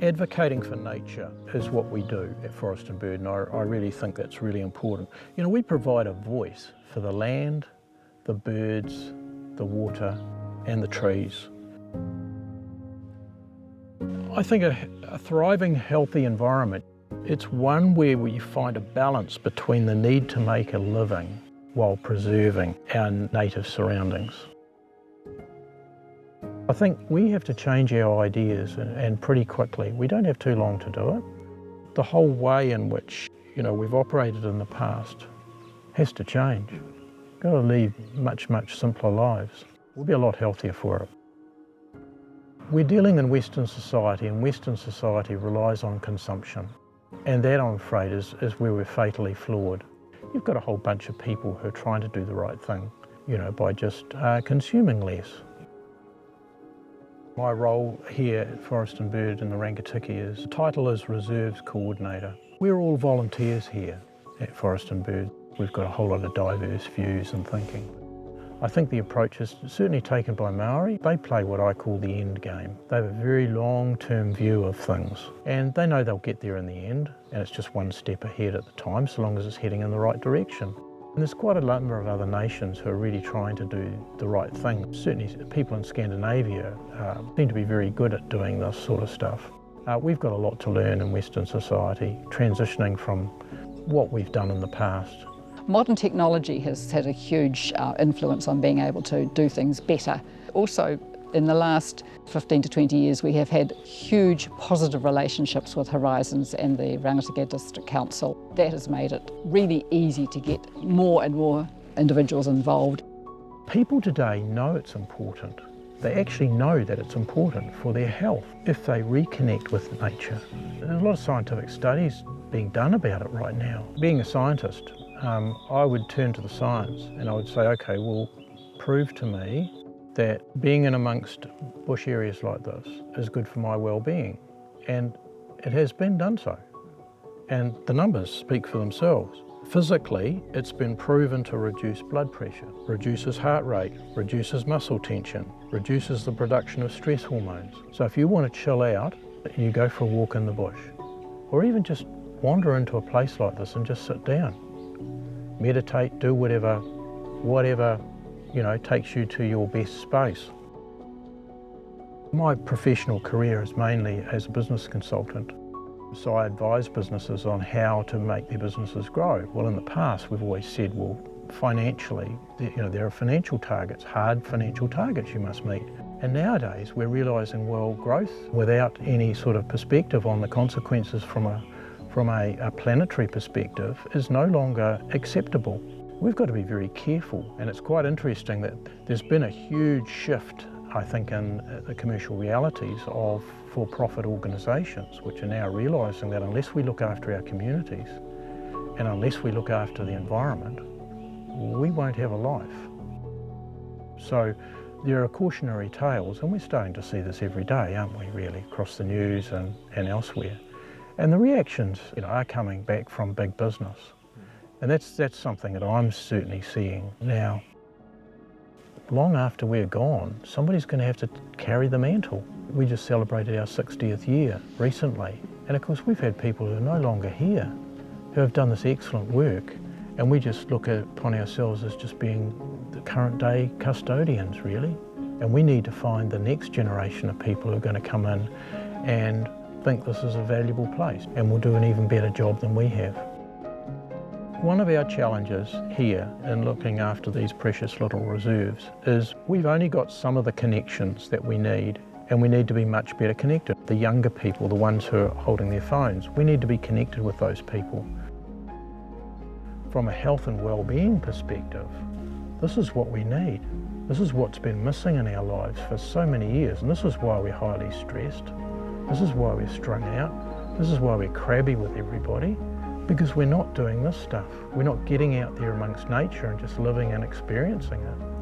Advocating for nature is what we do at Forest and Bird, and I really think that's really important. You know, we provide a voice for the land, the birds, the water and the trees. I think a thriving, healthy environment, it's one where you find a balance between the need to make a living while preserving our native surroundings. I think we have to change our ideas and pretty quickly. We don't have too long to do it. The whole way in which, you know, we've operated in the past has to change. We've got to lead much, much simpler lives. We'll be a lot healthier for it. We're dealing in Western society, and Western society relies on consumption. And that, I'm afraid, is where we're fatally flawed. You've got a whole bunch of people who are trying to do the right thing, you know, by just consuming less. My role here at Forest and Bird in the Rangitīkei the title is Reserves Coordinator. We're all volunteers here at Forest and Bird. We've got a whole lot of diverse views and thinking. I think the approach is certainly taken by Maori. They play what I call the end game. They have a very long-term view of things, and they know they'll get there in the end, and it's just one step ahead at the time, so long as it's heading in the right direction. And there's quite a number of other nations who are really trying to do the right thing. Certainly people in Scandinavia seem to be very good at doing this sort of stuff. We've got a lot to learn in Western society, transitioning from what we've done in the past. Modern technology has had a huge influence on being able to do things better. Also, in the last 15 to 20 years, we have had huge positive relationships with Horizons and the Rangitīkei District Council. That has made it really easy to get more and more individuals involved. People today know it's important. They actually know that it's important for their health if they reconnect with nature. There's a lot of scientific studies being done about it right now. Being a scientist, I would turn to the science and I would say, okay, well, prove to me that being in amongst bush areas like this is good for my well-being. And it has been done so. And the numbers speak for themselves. Physically, it's been proven to reduce blood pressure, reduces heart rate, reduces muscle tension, reduces the production of stress hormones. So if you want to chill out, you go for a walk in the bush, or even just wander into a place like this and just sit down. Meditate, do whatever, you know, takes you to your best space. My professional career is mainly as a business consultant. So I advise businesses on how to make their businesses grow. Well, in the past, we've always said, well, financially, you know, there are financial targets, hard financial targets you must meet. And nowadays, we're realising, well, growth without any sort of perspective on the consequences from a planetary perspective is no longer acceptable. We've got to be very careful, and it's quite interesting that there's been a huge shift, I think, in the commercial realities of for-profit organisations, which are now realising that unless we look after our communities and unless we look after the environment, we won't have a life. So there are cautionary tales, and we're starting to see this every day, aren't we, really, across the news and elsewhere. And the reactions, you know, are coming back from big business. And that's something that I'm certainly seeing now. Long after we're gone, somebody's going to have to carry the mantle. We just celebrated our 60th year recently. And of course, we've had people who are no longer here, who have done this excellent work. And we just look upon ourselves as just being the current day custodians, really. And we need to find the next generation of people who are going to come in and think this is a valuable place, and will do an even better job than we have. One of our challenges here in looking after these precious little reserves is we've only got some of the connections that we need, and we need to be much better connected. The younger people, the ones who are holding their phones, we need to be connected with those people. From a health and well-being perspective, this is what we need. This is what's been missing in our lives for so many years, and this is why we're highly stressed. This is why we're strung out. This is why we're crabby with everybody, because we're not doing this stuff. We're not getting out there amongst nature and just living and experiencing it.